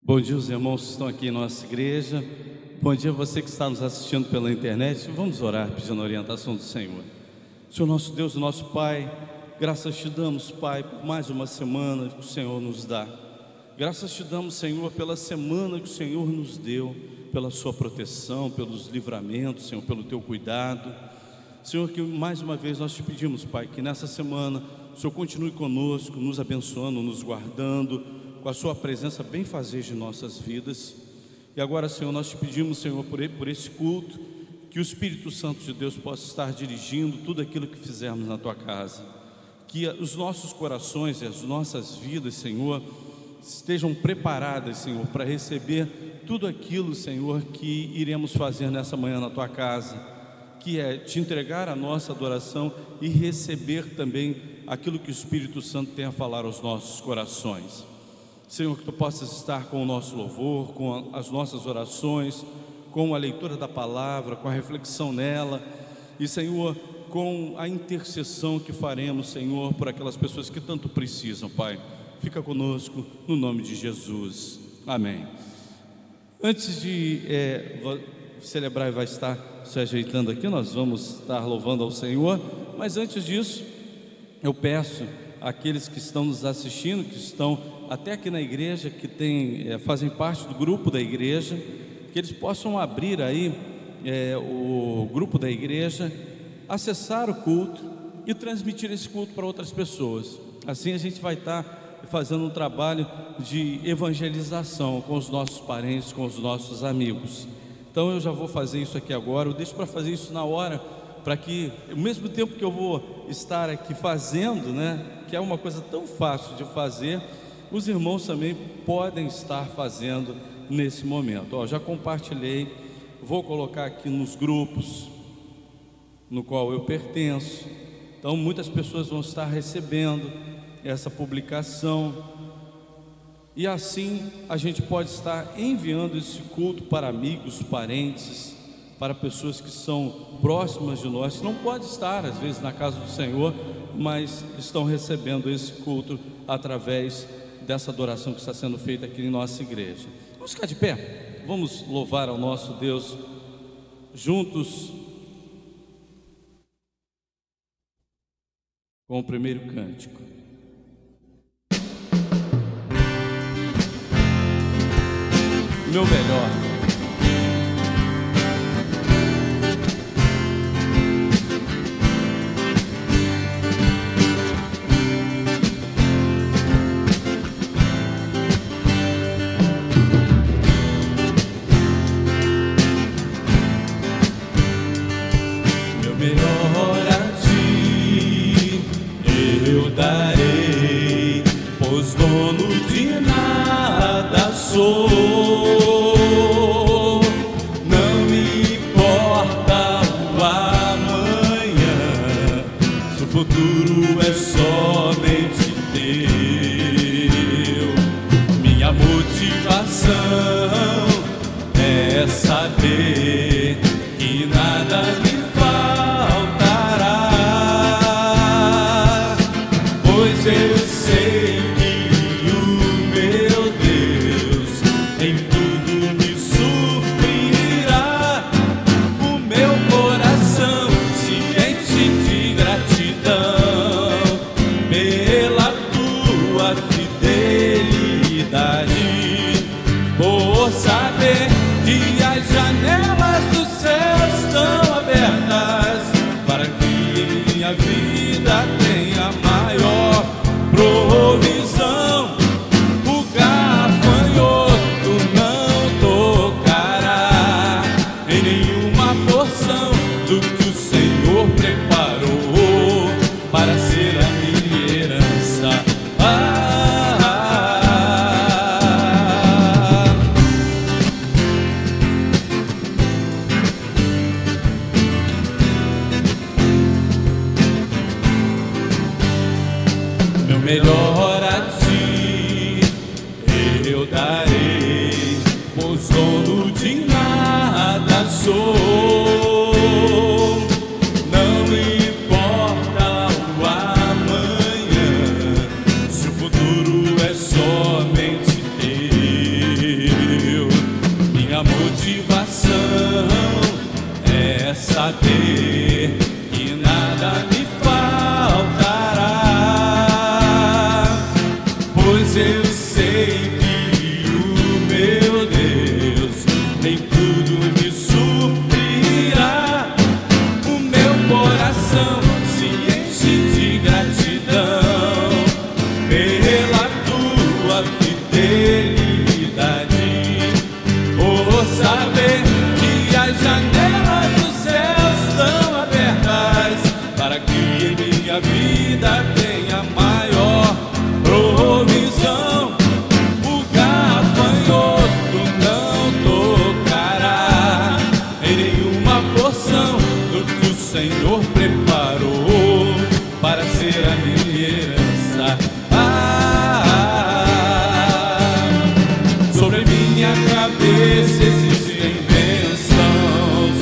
Bom dia, os irmãos que estão aqui em nossa igreja. Bom dia a você que está nos assistindo pela internet. Vamos orar pedindo a orientação do Senhor. Senhor nosso Deus e nosso Pai, graças te damos, Pai, por mais uma semana que o Senhor nos dá. Graças te damos, Senhor, pela semana que o Senhor nos deu, pela sua proteção, pelos livramentos, Senhor, pelo teu cuidado. Senhor, que mais uma vez nós te pedimos, Pai, que nessa semana o Senhor continue conosco, nos abençoando, nos guardando, com a sua presença benfazeja em nossas vidas. E agora, Senhor, nós te pedimos, Senhor, por esse culto, que o Espírito Santo de Deus possa estar dirigindo tudo aquilo que fizermos na tua casa, que os nossos corações e as nossas vidas, Senhor, estejam preparadas, Senhor, para receber tudo aquilo, Senhor, que iremos fazer nessa manhã na tua casa, que é te entregar a nossa adoração e receber também aquilo que o Espírito Santo tem a falar aos nossos corações. Senhor, que tu possas estar com o nosso louvor, com as nossas orações, com a leitura da palavra, com a reflexão nela, e, Senhor, com a intercessão que faremos, Senhor, por aquelas pessoas que tanto precisam, Pai. Fica conosco, no nome de Jesus. Amém. Antes de celebrar e vai estar se ajeitando aqui, nós vamos estar louvando ao Senhor, mas antes disso, eu peço àqueles que estão nos assistindo, que estão até aqui na igreja, que fazem parte do grupo da igreja, que eles possam abrir aí o grupo da igreja, acessar o culto e transmitir esse culto para outras pessoas. Assim a gente vai estar fazendo um trabalho de evangelização com os nossos parentes, com os nossos amigos. Então eu já vou fazer isso aqui agora, eu deixo para fazer isso na hora, para que, ao mesmo tempo que eu vou estar aqui fazendo, que é uma coisa tão fácil de fazer, os irmãos também podem estar fazendo nesse momento. Já compartilhei, vou colocar aqui nos grupos no qual eu pertenço. Então muitas pessoas vão estar recebendo essa publicação, e assim a gente pode estar enviando esse culto para amigos, parentes, para pessoas que são próximas de nós, que não podem estar às vezes na casa do Senhor, mas estão recebendo esse culto através dessa adoração que está sendo feita aqui em nossa igreja. Vamos ficar de pé, vamos louvar ao nosso Deus juntos com o primeiro cântico. Meu melhor. Somente Deus. minha vida tenha maior provisão. O gafanhoto não tocará em nenhuma porção do que o Senhor preparou para ser a minha herança. Sobre minha cabeça existem bênçãos,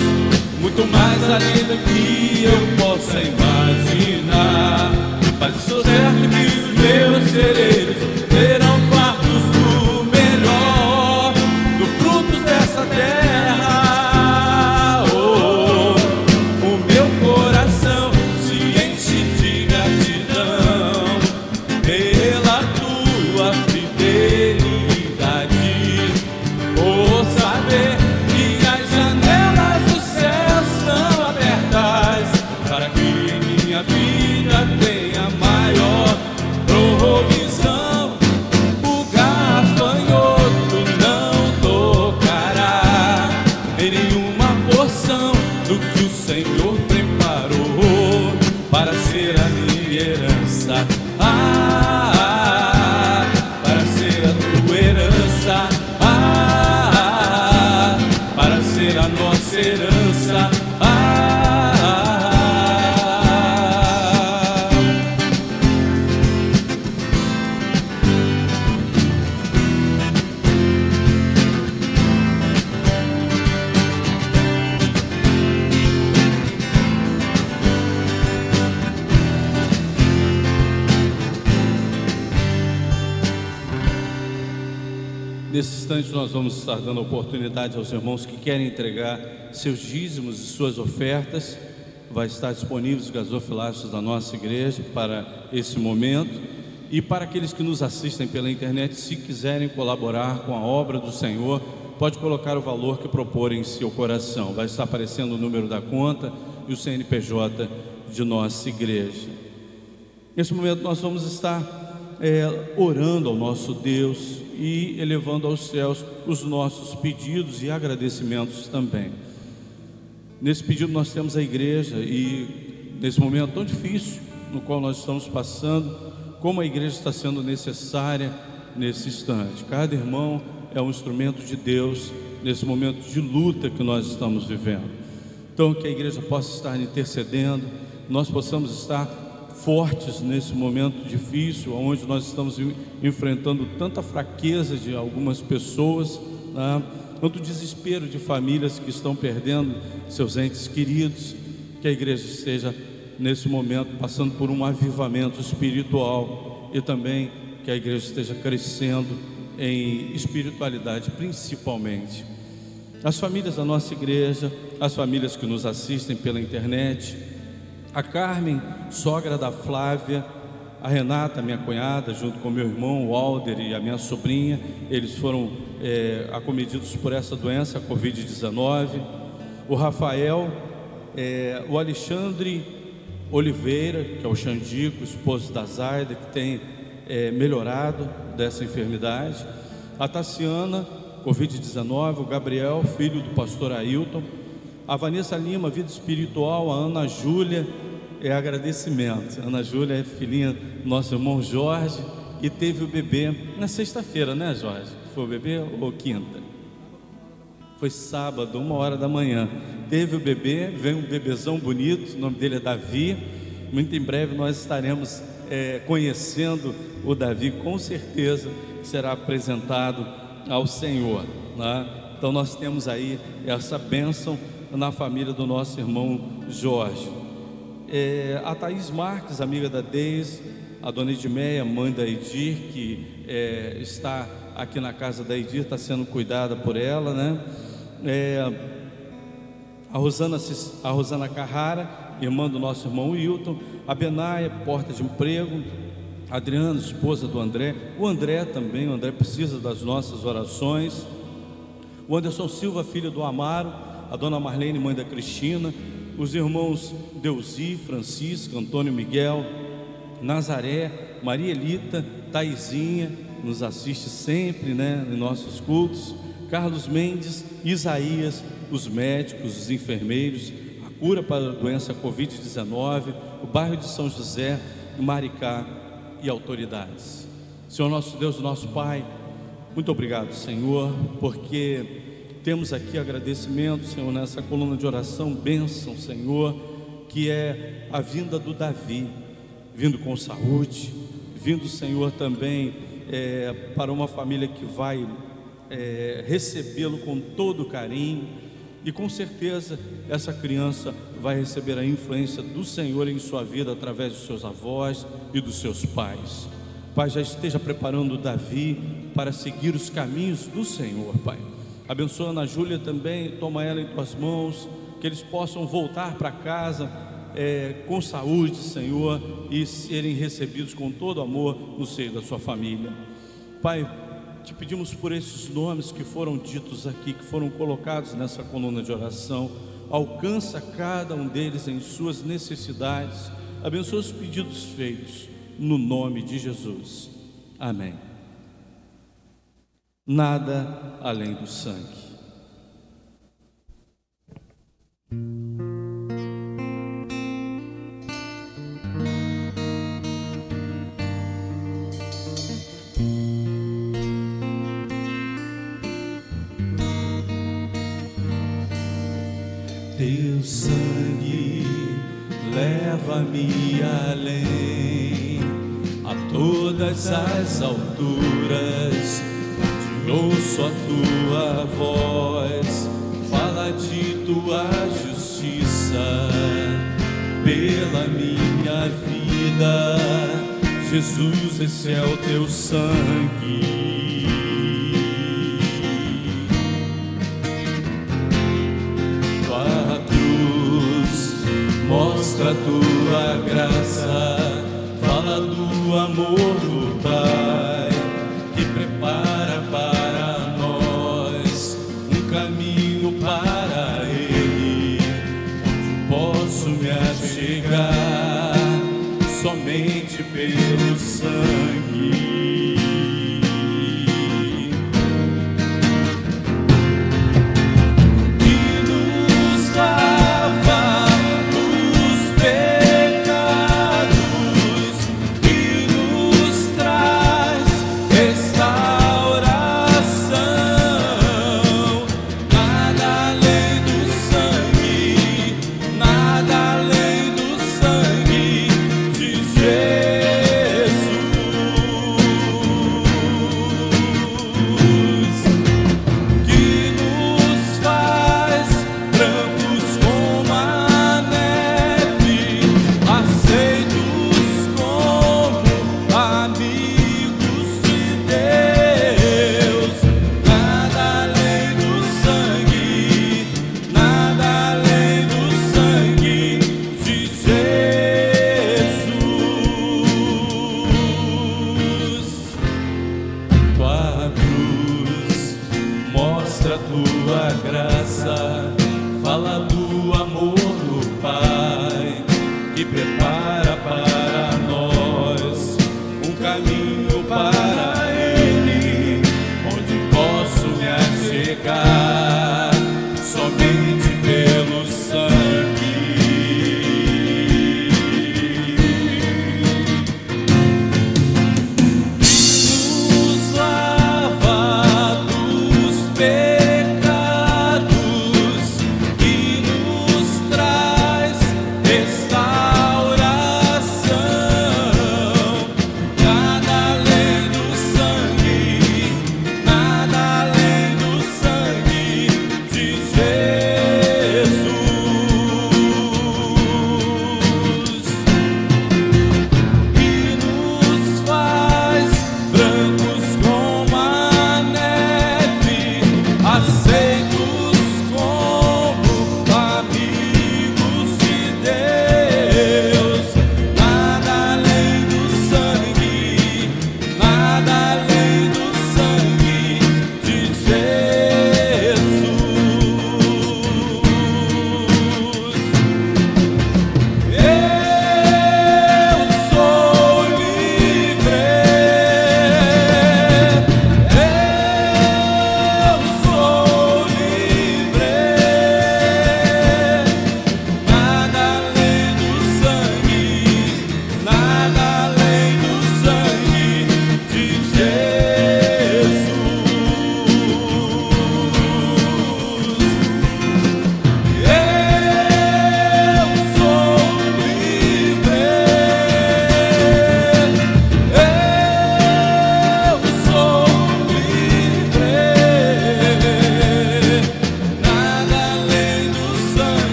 muito mais além do que eu possa imaginar. Mas estou certo que os meus celeiros terão fartos do melhor, do frutos dessa terra. O meu coração se enche de gratidão pela tua fidelidade, por saber que as janelas do céu estão abertas para que em minha vida tenha maior provisão. O gafanhoto não tocará em nenhuma porção do que o Senhor preparou para ser a minha herança. Para ser a tua herança, para ser a nossa herança. Nesse instante nós vamos estar dando oportunidade aos irmãos que querem entregar seus dízimos e suas ofertas. Vai estar disponíveis os gasofilácios da nossa igreja para esse momento. E para aqueles que nos assistem pela internet, se quiserem colaborar com a obra do Senhor, pode colocar o valor que propor em seu coração. Vai estar aparecendo o número da conta e o CNPJ de nossa igreja. Nesse momento nós vamos estar orando ao nosso Deus e elevando aos céus os nossos pedidos e agradecimentos também. Nesse pedido nós temos a igreja, e nesse momento tão difícil no qual nós estamos passando, como a igreja está sendo necessária nesse instante. Cada irmão é um instrumento de Deus nesse momento de luta que nós estamos vivendo. Então que a igreja possa estar intercedendo, nós possamos estar fortes nesse momento difícil, onde nós estamos enfrentando tanta fraqueza de algumas pessoas, né? Tanto desespero de famílias que estão perdendo seus entes queridos. Que a igreja esteja nesse momento passando por um avivamento espiritual, e também que a igreja esteja crescendo em espiritualidade, principalmente. As famílias da nossa igreja, as famílias que nos assistem pela internet, a Carmen, sogra da Flávia, a Renata, minha cunhada, junto com meu irmão, o Alder, e a minha sobrinha, eles foram acometidos por essa doença, a Covid-19. O Rafael, o Alexandre Oliveira, que é o Xandico, esposo da Zaida, que tem melhorado dessa enfermidade. A Tassiana, Covid-19. O Gabriel, filho do pastor Ailton. A Vanessa Lima, vida espiritual. A Ana Júlia, agradecimento. A Ana Júlia é filhinha do nosso irmão Jorge, e teve o bebê na sexta-feira, né, Jorge? Foi o bebê ou quinta? Foi sábado, 1h da manhã. Teve o bebê, veio um bebezão bonito, o nome dele é Davi. Muito em breve nós estaremos conhecendo o Davi, com certeza será apresentado ao Senhor, né? Então nós temos aí essa bênção na família do nosso irmão Jorge. A Thaís Marques, amiga da Deise, a dona Edmeia, mãe da Edir, que está aqui na casa da Edir, está sendo cuidada por ela, né? A Rosana Carrara, irmã do nosso irmão Wilton. A Benaia, porta de emprego. A Adriana, esposa do André. O André também, o André precisa das nossas orações. O Anderson Silva, filho do Amaro. A dona Marlene, mãe da Cristina. Os irmãos Deusi, Francisco, Antônio Miguel, Nazaré, Maria Elita, Taizinha, nos assiste sempre, né, em nossos cultos. Carlos Mendes, Isaías, os médicos, os enfermeiros, a cura para a doença Covid-19, o bairro de São José, Maricá e autoridades. Senhor nosso Deus, nosso Pai, muito obrigado, Senhor, porque temos aqui agradecimento, Senhor, nessa coluna de oração, bênção, Senhor, que é a vinda do Davi, vindo com saúde, vindo, Senhor, também para uma família que vai recebê-lo com todo carinho, e com certeza essa criança vai receber a influência do Senhor em sua vida através dos seus avós e dos seus pais. Pai, já esteja preparando o Davi para seguir os caminhos do Senhor, Pai. Abençoa a Ana Júlia também, toma ela em tuas mãos, que eles possam voltar para casa com saúde, Senhor, e serem recebidos com todo amor no seio da sua família. Pai, te pedimos por esses nomes que foram ditos aqui, que foram colocados nessa coluna de oração. Alcança cada um deles em suas necessidades. Abençoa os pedidos feitos, no nome de Jesus. Amém. Nada além do sangue. Teu sangue leva-me além, a todas as alturas, te ouço a tua voz, fala de tua justiça, pela minha vida, Jesus, esse é o teu sangue. Mostra a tua graça, fala do amor do Pai, que prepara para nós um caminho para Ele, onde posso me achegar somente pelo sangue.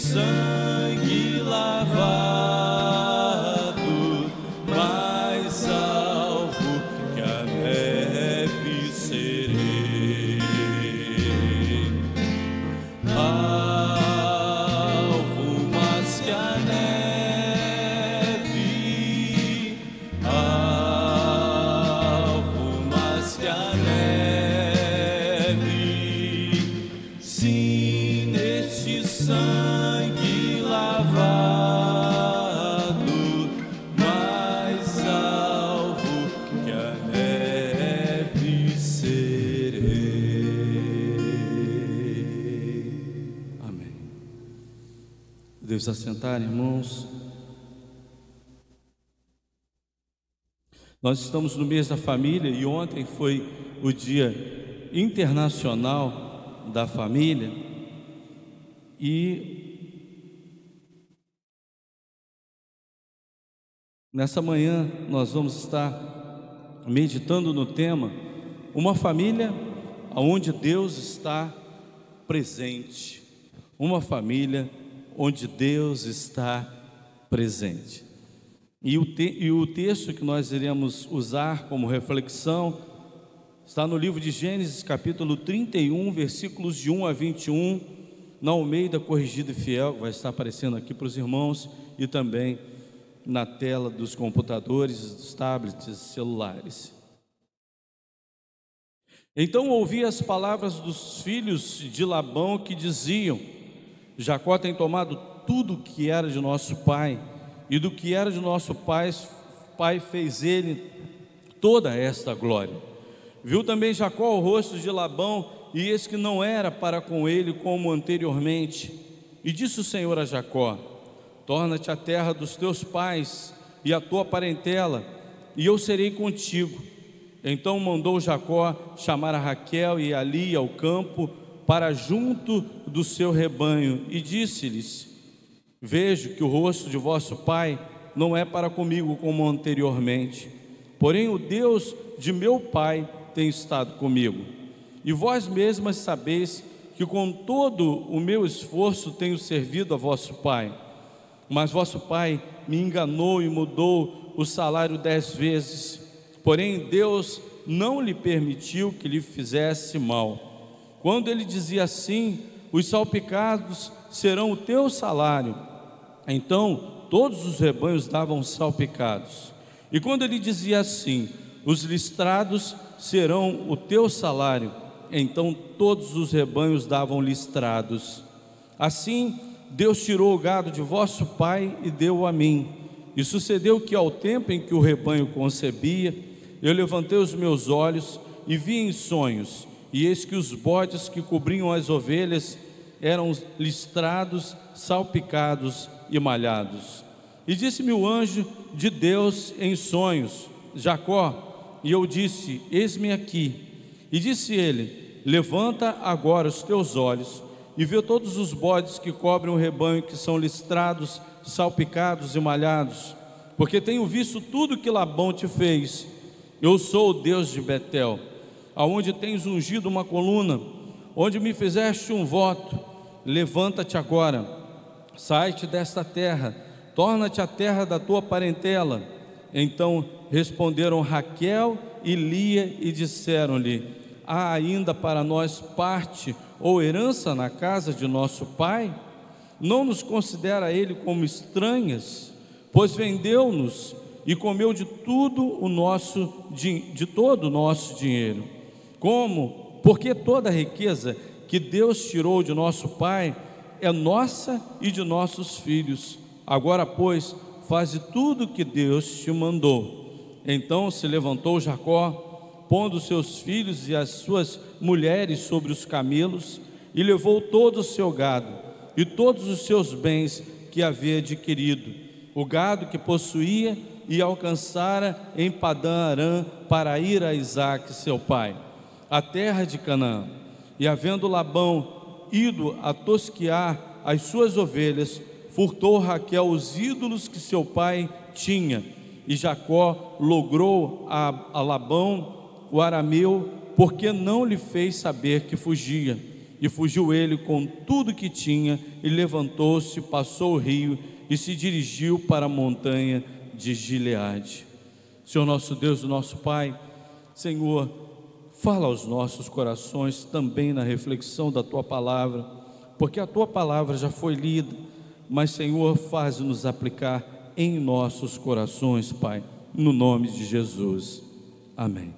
sangue lavado, mais alvo que a neve serei. Alvo mais que a neve, alvo mais que a neve. Sim, neste sangue lavado, mais alvo que a neve serei. Amém. Deus assentar, irmãos. Nós estamos no mês da família e ontem foi o Dia Internacional da Família. E nessa manhã nós vamos estar meditando no tema uma família onde Deus está presente. Uma família onde Deus está presente. E o texto que nós iremos usar como reflexão está no livro de Gênesis, capítulo 31, versículos de 1 a 21, na Almeida Corrigida e Fiel, que vai estar aparecendo aqui para os irmãos, e também na tela dos computadores, dos tablets, celulares. Então ouvi as palavras dos filhos de Labão que diziam: Jacó tem tomado tudo o que era de nosso pai, e do que era de nosso pai fez ele toda esta glória. Viu também Jacó o rosto de Labão, e eis que não era para com ele como anteriormente. E disse o Senhor a Jacó: torna-te à terra dos teus pais e à tua parentela, e eu serei contigo. Então mandou Jacó chamar a Raquel e a Lia ao campo para junto do seu rebanho, e disse-lhes: vejo que o rosto de vosso pai não é para comigo como anteriormente, porém o Deus de meu pai tem estado comigo. E vós mesmas sabeis que com todo o meu esforço tenho servido a vosso pai. Mas vosso pai me enganou e mudou o salário 10 vezes. Porém Deus não lhe permitiu que lhe fizesse mal. Quando ele dizia assim: os salpicados serão o teu salário, então todos os rebanhos davam salpicados. E quando ele dizia assim: os listrados serão o teu salário, então todos os rebanhos davam listrados. Assim Deus tirou o gado de vosso pai e deu-o a mim. E sucedeu que ao tempo em que o rebanho concebia, eu levantei os meus olhos e vi em sonhos, e eis que os bodes que cobriam as ovelhas eram listrados, salpicados e malhados. E disse-me o anjo de Deus em sonhos: Jacó. E eu disse: eis-me aqui. E disse ele: levanta agora os teus olhos e vê todos os bodes que cobrem o rebanho, que são listrados, salpicados e malhados, porque tenho visto tudo que Labão te fez. Eu sou o Deus de Betel, aonde tens ungido uma coluna, onde me fizeste um voto. Levanta-te agora, sai-te desta terra, torna-te à terra da tua parentela. Então responderam Raquel e Lia e disseram-lhe: há ainda para nós parte ou herança na casa de nosso pai? Não nos considera ele como estranhas, pois vendeu-nos e comeu de todo o nosso dinheiro. Como? Porque toda a riqueza que Deus tirou de nosso pai é nossa e de nossos filhos. Agora, pois, faze tudo o que Deus te mandou. Então se levantou Jacó, pondo seus filhos e as suas mulheres sobre os camelos, e levou todo o seu gado e todos os seus bens que havia adquirido, o gado que possuía, e alcançara em Padã-Arã, para ir a Isaque seu pai, a terra de Canaã. E havendo Labão ido a tosquear as suas ovelhas, furtou Raquel os ídolos que seu pai tinha. E Jacó logrou a Labão, o arameu, porque não lhe fez saber que fugia. E fugiu ele com tudo que tinha, e levantou-se, passou o rio e se dirigiu para a montanha de Gileade. Senhor nosso Deus, nosso Pai, Senhor, fala aos nossos corações também na reflexão da Tua Palavra, porque a Tua Palavra já foi lida, mas Senhor, faz-nos aplicar em nossos corações, Pai, no nome de Jesus. Amém.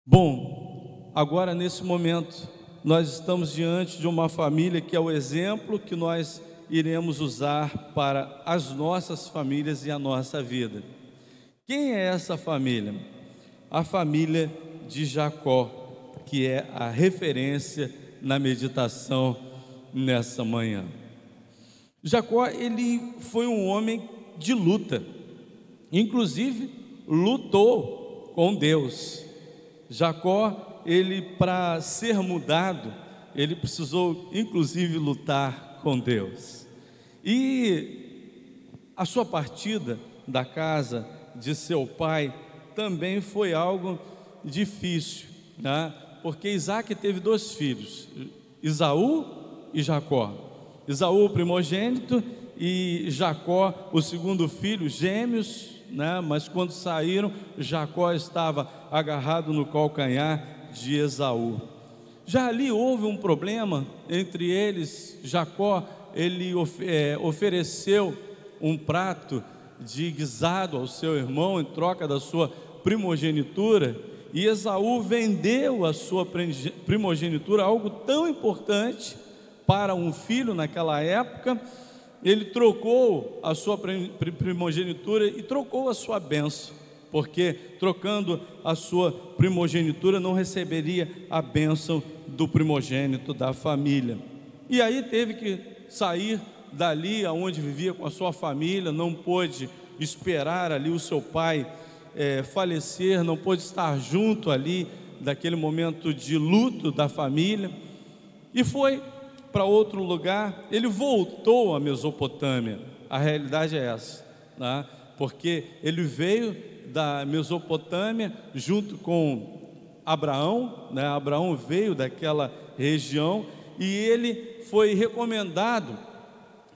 Bom, agora nesse momento, nós estamos diante de uma família que é o exemplo que nós iremos usar para as nossas famílias e a nossa vida. Quem é essa família? A família de Jacó, que é a referência na meditação nessa manhã. Jacó, ele foi um homem de luta, inclusive lutou com Deus. Jacó, ele, para ser mudado, ele precisou inclusive lutar com Deus. E a sua partida da casa de seu pai também foi algo difícil, né? Porque Isaac teve 2 filhos, Esaú e Jacó. Esaú o primogênito e Jacó o segundo filho, gêmeos, né? Mas quando saíram, Jacó estava agarrado no calcanhar de Esaú. Já ali houve um problema entre eles. Jacó, ele ofereceu um prato de guisado ao seu irmão em troca da sua primogenitura, e Esaú vendeu a sua primogenitura, algo tão importante para um filho naquela época. Ele trocou a sua primogenitura e trocou a sua bênção, porque trocando a sua primogenitura não receberia a bênção do primogênito da família. E aí teve que sair dali aonde vivia com a sua família, não pôde esperar ali o seu pai falecer, não pôde estar junto ali daquele momento de luto da família, e foi para outro lugar. Ele voltou à Mesopotâmia. A realidade é essa, né? Porque ele veio da Mesopotâmia junto com Abraão, né? Abraão veio daquela região, e ele foi recomendado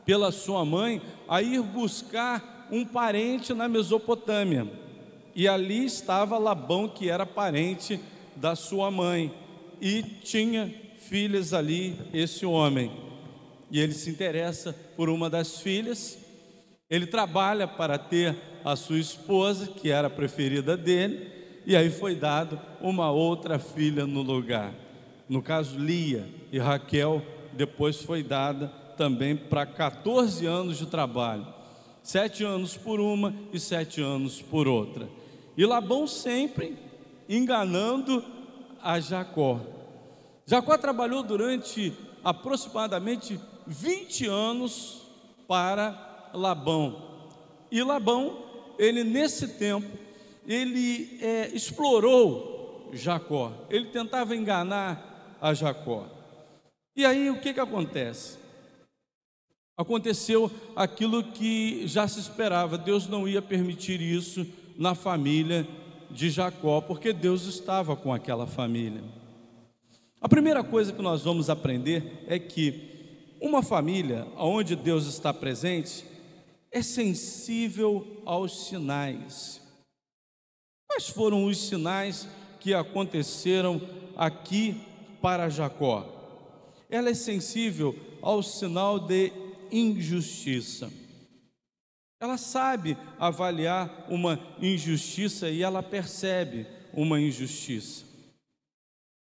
pela sua mãe a ir buscar um parente na Mesopotâmia, e ali estava Labão, que era parente da sua mãe, e tinha filhas ali, esse homem, e ele se interessa por uma das filhas. Ele trabalha para ter a sua esposa, que era a preferida dele, e aí foi dado uma outra filha no lugar. No caso, Lia, e Raquel depois foi dada também para 14 anos de trabalho, 7 anos por uma e 7 anos por outra. E Labão sempre enganando a Jacó. Jacó trabalhou durante aproximadamente 20 anos para Labão. E Labão, ele nesse tempo, ele explorou Jacó. Ele tentava enganar a Jacó. E aí o que acontece? Aconteceu aquilo que já se esperava. Deus não ia permitir isso na família de Jacó, porque Deus estava com aquela família. A primeira coisa que nós vamos aprender é que uma família onde Deus está presente é sensível aos sinais. Quais foram os sinais que aconteceram aqui para Jacó? Ela é sensível ao sinal de injustiça. Ela sabe avaliar uma injustiça e ela percebe uma injustiça.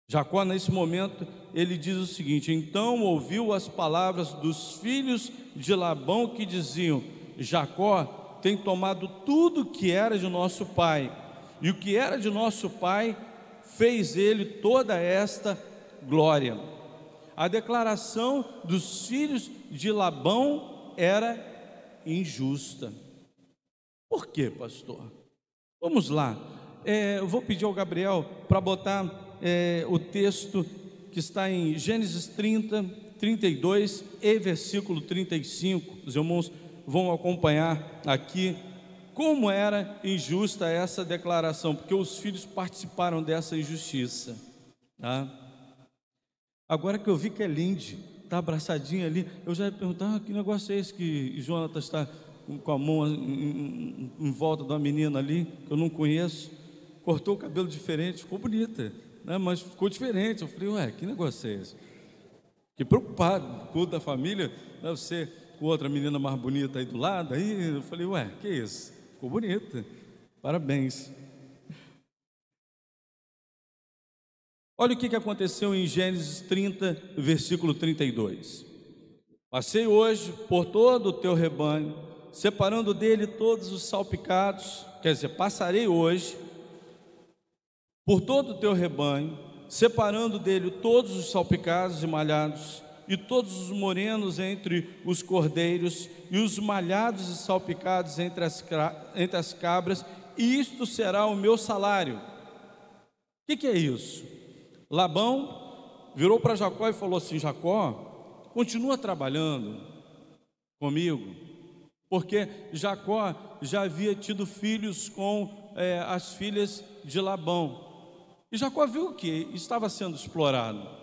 Jacó, nesse momento, ele diz o seguinte: então ouviu as palavras dos filhos de Labão, que diziam: Jacó tem tomado tudo que era de nosso pai, e o que era de nosso pai fez ele toda esta glória. A declaração dos filhos de Labão era injusta. Por quê, pastor? Vamos lá. Eu vou pedir ao Gabriel para botar o texto que está em Gênesis 30, 32 e versículo 35. Os irmãos vão acompanhar aqui como era injusta essa declaração, porque os filhos participaram dessa injustiça, tá? Agora que eu vi que é Lindy, está abraçadinha ali, eu já ia perguntar, que negócio é esse que Jonathan está com a mão em volta de uma menina ali, que eu não conheço, cortou o cabelo diferente, ficou bonita, né? Mas ficou diferente. Eu falei, ué, que negócio é esse? Fiquei preocupado, culto da família, né? Você com outra menina mais bonita aí do lado, aí eu falei, ué, que isso? Ficou bonita, parabéns. Olha o que aconteceu em Gênesis 30, versículo 32. Passei hoje por todo o teu rebanho, separando dele todos os salpicados, quer dizer, passarei hoje por todo o teu rebanho, separando dele todos os salpicados e malhados, e todos os morenos entre os cordeiros, e os malhados e salpicados entre as cabras, e isto será o meu salário. O que é isso? Labão virou para Jacó e falou assim: Jacó, continua trabalhando comigo, porque Jacó já havia tido filhos com as filhas de Labão, e Jacó viu que estava sendo explorado.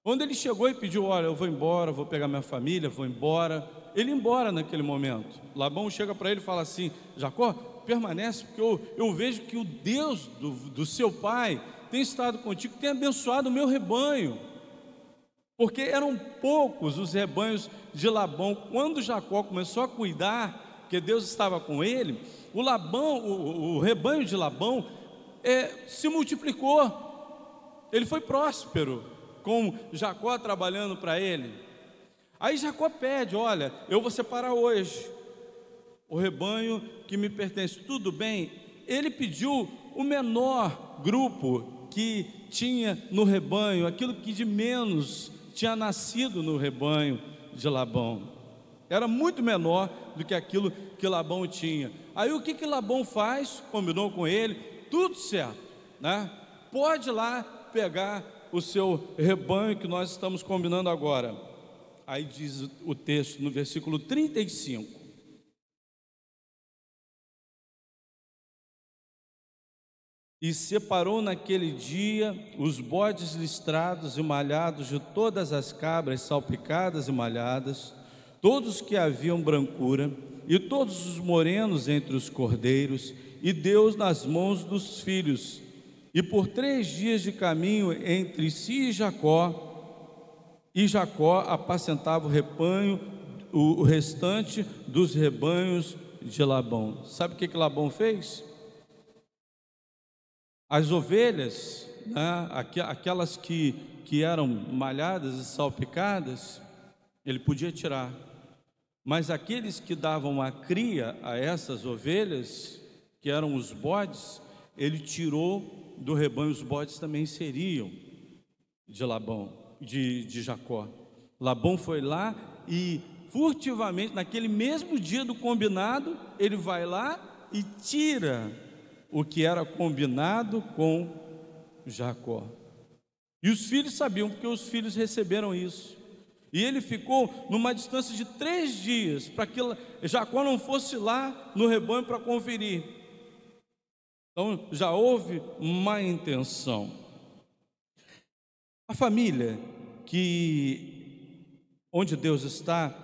Quando ele chegou e pediu, olha, eu vou embora, vou pegar minha família, vou embora, ele ia embora naquele momento. Labão chega para ele e fala assim: Jacó, permanece, porque eu vejo que o Deus do seu pai tem estado contigo, tem abençoado o meu rebanho. Porque eram poucos os rebanhos de Labão. Quando Jacó começou a cuidar, porque Deus estava com ele, o rebanho de Labão se multiplicou. Ele foi próspero com Jacó trabalhando para ele. Aí Jacó pede, olha, eu vou separar hoje o rebanho que me pertence, tudo bem? Ele pediu o menor grupo que tinha no rebanho, aquilo que de menos tinha nascido no rebanho de Labão, era muito menor do que aquilo que Labão tinha. Aí o que Labão faz? Combinou com ele, tudo certo, né? Pode ir lá pegar o seu rebanho que nós estamos combinando agora. Aí diz o texto no versículo 35: e separou naquele dia os bodes listrados e malhados de todas as cabras salpicadas e malhadas, todos que haviam brancura, e todos os morenos entre os cordeiros, e deu nas mãos dos filhos. E por 3 dias de caminho entre si e Jacó apacentava o restante dos rebanhos de Labão. Sabe o que Labão fez? As ovelhas, né, aquelas que eram malhadas e salpicadas, ele podia tirar, mas aqueles que davam a cria a essas ovelhas, que eram os bodes, ele tirou do rebanho. Os bodes também seriam de Labão, de Jacó. Labão foi lá e furtivamente, naquele mesmo dia do combinado, ele vai lá e tira o que era combinado com Jacó. E os filhos sabiam, porque os filhos receberam isso. E ele ficou numa distância de 3 dias, para que Jacó não fosse lá no rebanho para conferir. Então já houve má intenção. A família onde Deus está,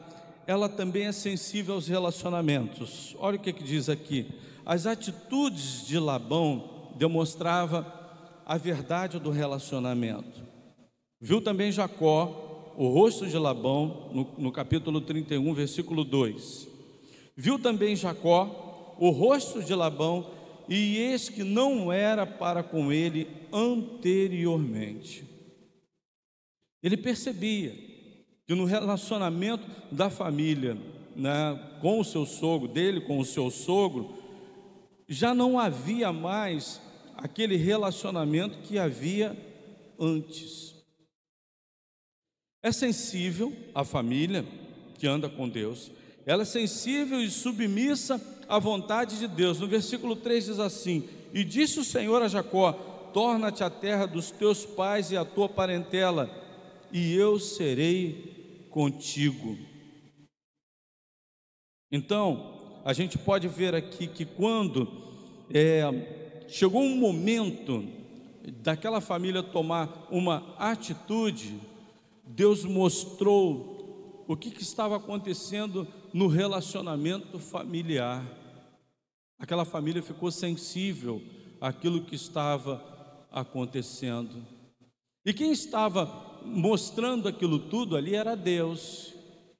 ela também é sensível aos relacionamentos. Olha o que diz aqui: as atitudes de Labão demonstravam a verdade do relacionamento. Viu também Jacó o rosto de Labão, no capítulo 31, versículo 2. Viu também Jacó o rosto de Labão, e eis que não era para com ele anteriormente. Ele percebia que no relacionamento da família, né, com o seu sogro, dele com o seu sogro, já não havia mais aquele relacionamento que havia antes. É sensível a família que anda com Deus, ela é sensível e submissa à vontade de Deus. No versículo 3 diz assim: e disse o Senhor a Jacó: torna-te à terra dos teus pais e à tua parentela, e eu serei contigo. Então, a gente pode ver aqui que quando chegou um momento daquela família tomar uma atitude, Deus mostrou o que estava acontecendo no relacionamento familiar. Aquela família ficou sensível àquilo que estava acontecendo. E quem estava mostrando aquilo tudo ali era Deus.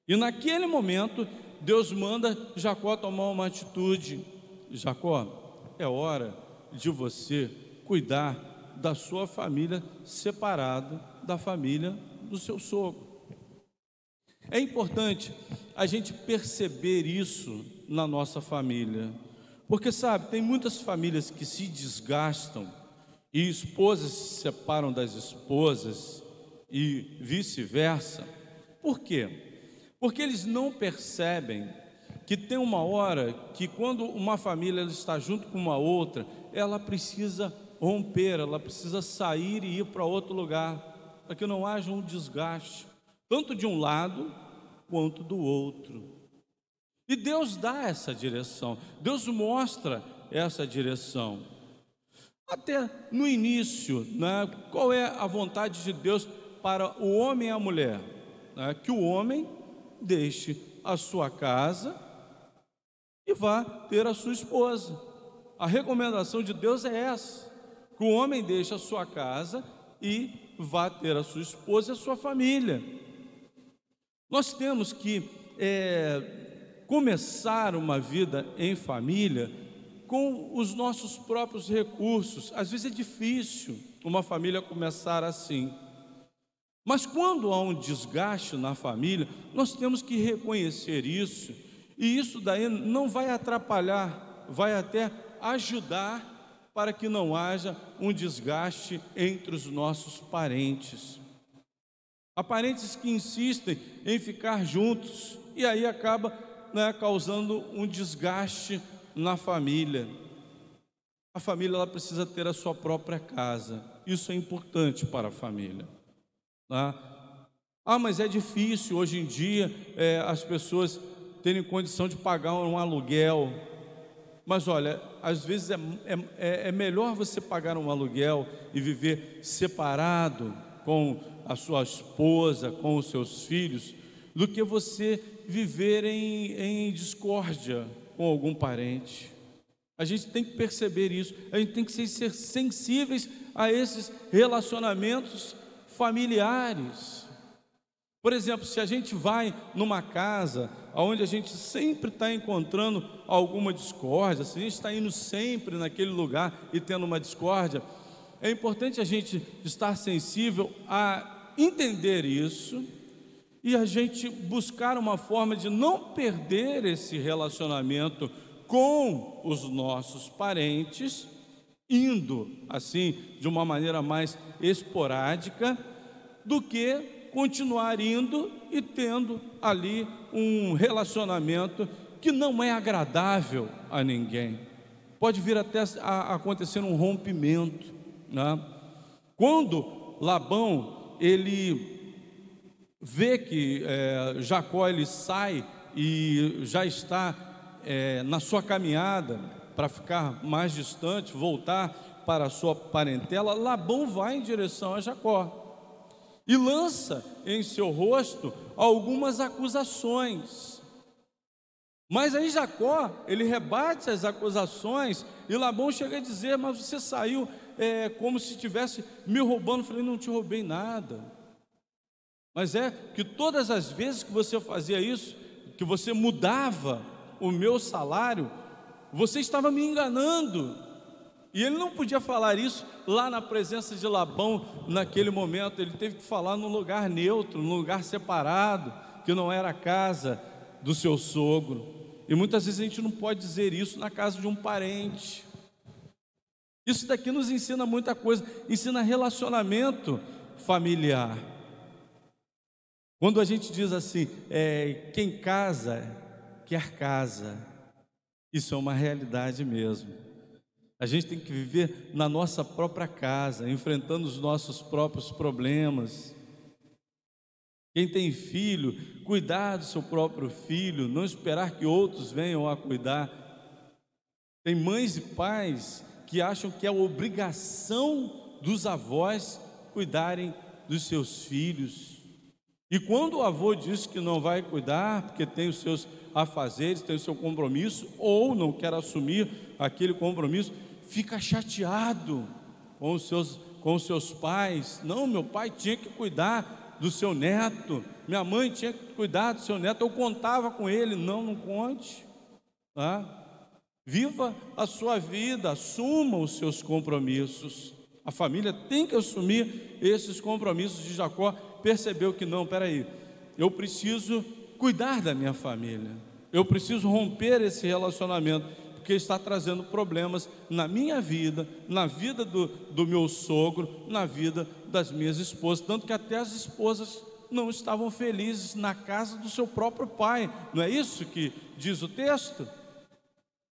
E naquele momento, Deus manda Jacó tomar uma atitude. Jacó, é hora de você cuidar da sua família separado da família do seu sogro. É importante a gente perceber isso na nossa família, porque sabe, tem muitas famílias que se desgastam e esposas se separam das esposas e vice-versa. Por quê? Porque eles não percebem que tem uma hora que quando uma família está junto com uma outra, ela precisa romper, ela precisa sair e ir para outro lugar, para que não haja um desgaste, tanto de um lado quanto do outro. E Deus dá essa direção, Deus mostra essa direção. Até no início, né, qual é a vontade de Deus para o homem e a mulher? Que o homem deixe a sua casa e vá ter a sua esposa. A recomendação de Deus é essa, que o homem deixe a sua casa e vá ter a sua esposa e a sua família. Nós temos que começar uma vida em família com os nossos próprios recursos. Às vezes é difícil uma família começar assim, mas quando há um desgaste na família, nós temos que reconhecer isso, e isso daí não vai atrapalhar, vai até ajudar para que não haja um desgaste entre os nossos parentes. Há parentes que insistem em ficar juntos e aí acaba, né, causando um desgaste na família. A família ela precisa ter a sua própria casa, isso é importante para a família. Mas é difícil hoje em dia as pessoas terem condição de pagar um aluguel. Mas olha, às vezes é melhor você pagar um aluguel e viver separado com a sua esposa, com os seus filhos, do que você viver em discórdia com algum parente. A gente tem que perceber isso, a gente tem que ser sensíveis a esses relacionamentos familiares. Por exemplo, se a gente vai numa casa onde a gente sempre está encontrando alguma discórdia, se a gente está indo sempre naquele lugar e tendo uma discórdia, é importante a gente estar sensível a entender isso e a gente buscar uma forma de não perder esse relacionamento com os nossos parentes, indo assim de uma maneira mais esporádica, do que continuar indo e tendo ali um relacionamento que não é agradável a ninguém. Pode vir até a acontecer um rompimento, né? Quando Labão ele vê que Jacó ele sai e já está na sua caminhada para ficar mais distante, voltar para a sua parentela, Labão vai em direção a Jacó e lança em seu rosto algumas acusações. Mas aí Jacó, ele rebate as acusações, e Labão chega a dizer: mas você saiu como se estivesse me roubando. Eu falei: não te roubei nada, mas é que todas as vezes que você fazia isso, que você mudava o meu salário, você estava me enganando. E ele não podia falar isso lá na presença de Labão naquele momento, ele teve que falar num lugar neutro, num lugar separado, que não era a casa do seu sogro. E muitas vezes a gente não pode dizer isso na casa de um parente. Isso daqui nos ensina muita coisa, ensina relacionamento familiar. Quando a gente diz assim, quem casa, quer casa, isso é uma realidade mesmo. A gente tem que viver na nossa própria casa, enfrentando os nossos próprios problemas. Quem tem filho, cuidar do seu próprio filho, não esperar que outros venham a cuidar. Tem mães e pais que acham que é obrigação dos avós cuidarem dos seus filhos. E quando o avô diz que não vai cuidar, porque tem os seus afazeres, tem o seu compromisso, ou não quer assumir aquele compromisso, fica chateado com os seus pais. Não, meu pai tinha que cuidar do seu neto, minha mãe tinha que cuidar do seu neto, eu contava com ele. Não, não conte, tá? Viva a sua vida, assuma os seus compromissos. A família tem que assumir esses compromissos. De Jacó percebeu que não, peraí, eu preciso cuidar da minha família, eu preciso romper esse relacionamento, porque está trazendo problemas na minha vida, na vida do meu sogro, na vida das minhas esposas, tanto que até as esposas não estavam felizes na casa do seu próprio pai. Não é isso que diz o texto?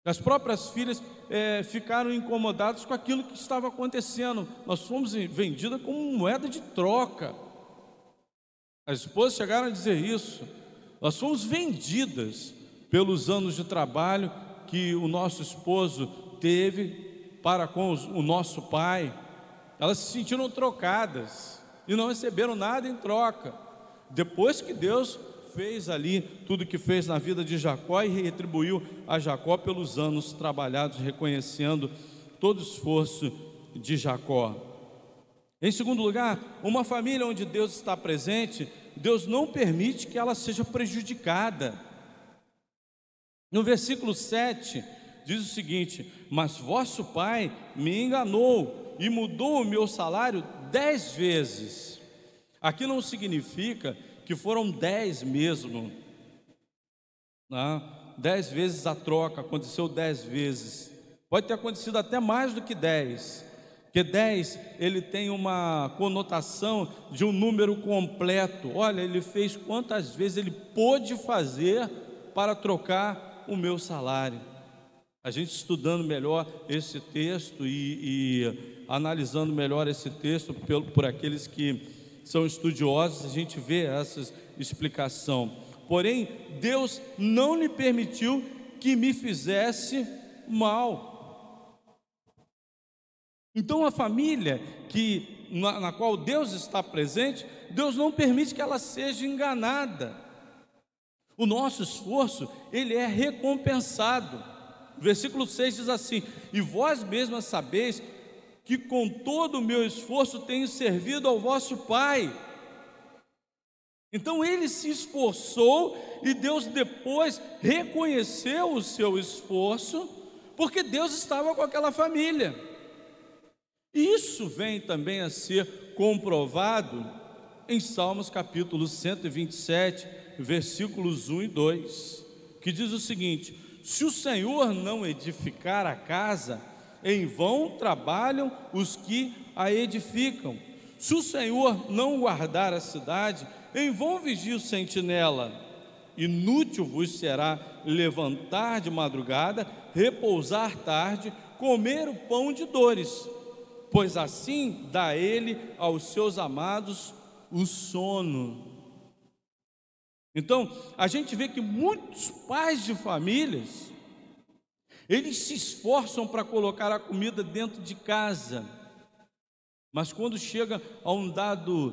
As próprias filhas ficaram incomodadas com aquilo que estava acontecendo. Nós fomos vendidas como moeda de troca. As esposas chegaram a dizer isso. Nós fomos vendidas pelos anos de trabalho que o nosso esposo teve para com o nosso pai. Elas se sentiram trocadas e não receberam nada em troca. Depois que Deus fez ali tudo que fez na vida de Jacó e retribuiu a Jacó pelos anos trabalhados, reconhecendo todo o esforço de Jacó. Em segundo lugar, uma família onde Deus está presente, Deus não permite que ela seja prejudicada. No versículo 7 diz o seguinte: mas vosso pai me enganou e mudou o meu salário 10 vezes. Aqui não significa que foram 10 mesmo, né? 10 vezes a troca, aconteceu 10 vezes. Pode ter acontecido até mais do que 10, porque 10 ele tem uma conotação de um número completo. Olha, ele fez quantas vezes ele pôde fazer para trocar o meu salário. A gente estudando melhor esse texto e analisando melhor esse texto por aqueles que são estudiosos, a gente vê essa explicação. Porém, Deus não lhe permitiu que me fizesse mal. Então a família na qual Deus está presente, Deus não permite que ela seja enganada. O nosso esforço, ele é recompensado. Versículo 6 diz assim: e vós mesmas sabeis que com todo o meu esforço tenho servido ao vosso pai. Então ele se esforçou e Deus depois reconheceu o seu esforço, porque Deus estava com aquela família. E isso vem também a ser comprovado em Salmos capítulo 127, versículos 1 e 2, que diz o seguinte: se o Senhor não edificar a casa, em vão trabalham os que a edificam. Se o Senhor não guardar a cidade, em vão vigia o sentinela. Inútil vos será levantar de madrugada, repousar tarde, comer o pão de dores, pois assim dá ele aos seus amados o sono. Então, a gente vê que muitos pais de famílias, eles se esforçam para colocar a comida dentro de casa, mas quando chega a um dado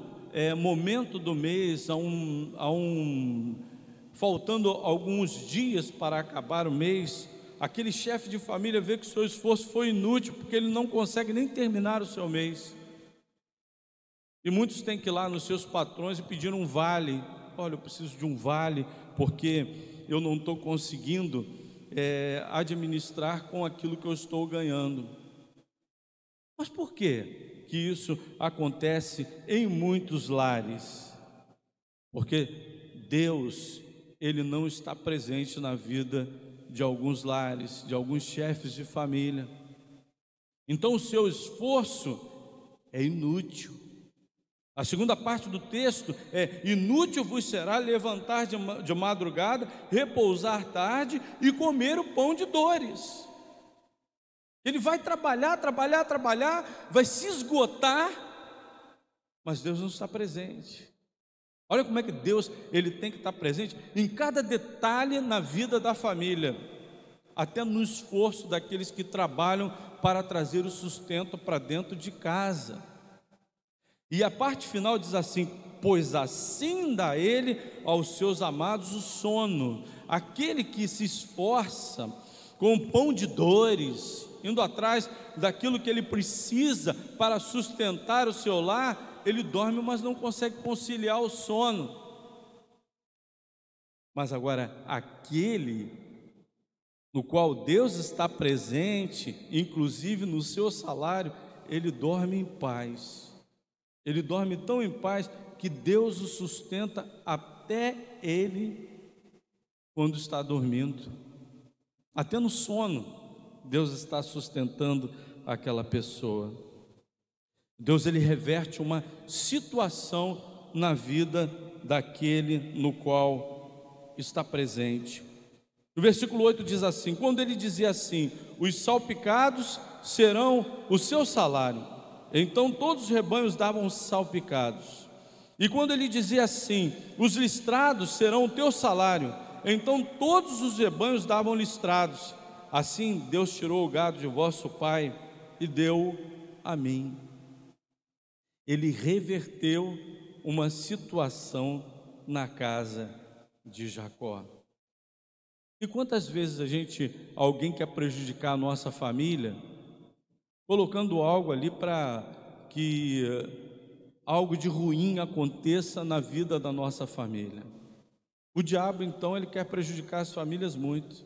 momento do mês, faltando alguns dias para acabar o mês, aquele chefe de família vê que o seu esforço foi inútil, porque ele não consegue nem terminar o seu mês. E muitos têm que ir lá nos seus patrões e pedir um vale. Olha, eu preciso de um vale, porque eu não estou conseguindo administrar com aquilo que eu estou ganhando. Mas por que isso acontece em muitos lares? Porque Deus, ele não está presente na vida de alguns lares, de alguns chefes de família. Então o seu esforço é inútil. A segunda parte do texto é: inútil vos será levantar de madrugada, repousar tarde e comer o pão de dores. Ele vai trabalhar, vai se esgotar, mas Deus não está presente. Olha como é que Deus, ele tem que estar presente em cada detalhe na vida da família, até no esforço daqueles que trabalham para trazer o sustento para dentro de casa. E a parte final diz assim: pois assim dá ele aos seus amados o sono. Aquele que se esforça com o pão de dores, indo atrás daquilo que ele precisa para sustentar o seu lar, ele dorme, mas não consegue conciliar o sono. Mas agora, aquele no qual Deus está presente, inclusive no seu salário, ele dorme em paz. Ele dorme tão em paz que Deus o sustenta até ele quando está dormindo. Até no sono, Deus está sustentando aquela pessoa. Deus, ele reverte uma situação na vida daquele no qual está presente. O versículo 8 diz assim: quando ele dizia assim, os salpicados serão o seu salário, então todos os rebanhos davam salpicados. E quando ele dizia assim, os listrados serão o teu salário, então todos os rebanhos davam listrados. Assim Deus tirou o gado de vosso pai e deu a mim. Ele reverteu uma situação na casa de Jacó. E quantas vezes alguém quer prejudicar a nossa família, colocando algo ali para que algo de ruim aconteça na vida da nossa família. O diabo, então, ele quer prejudicar as famílias muito.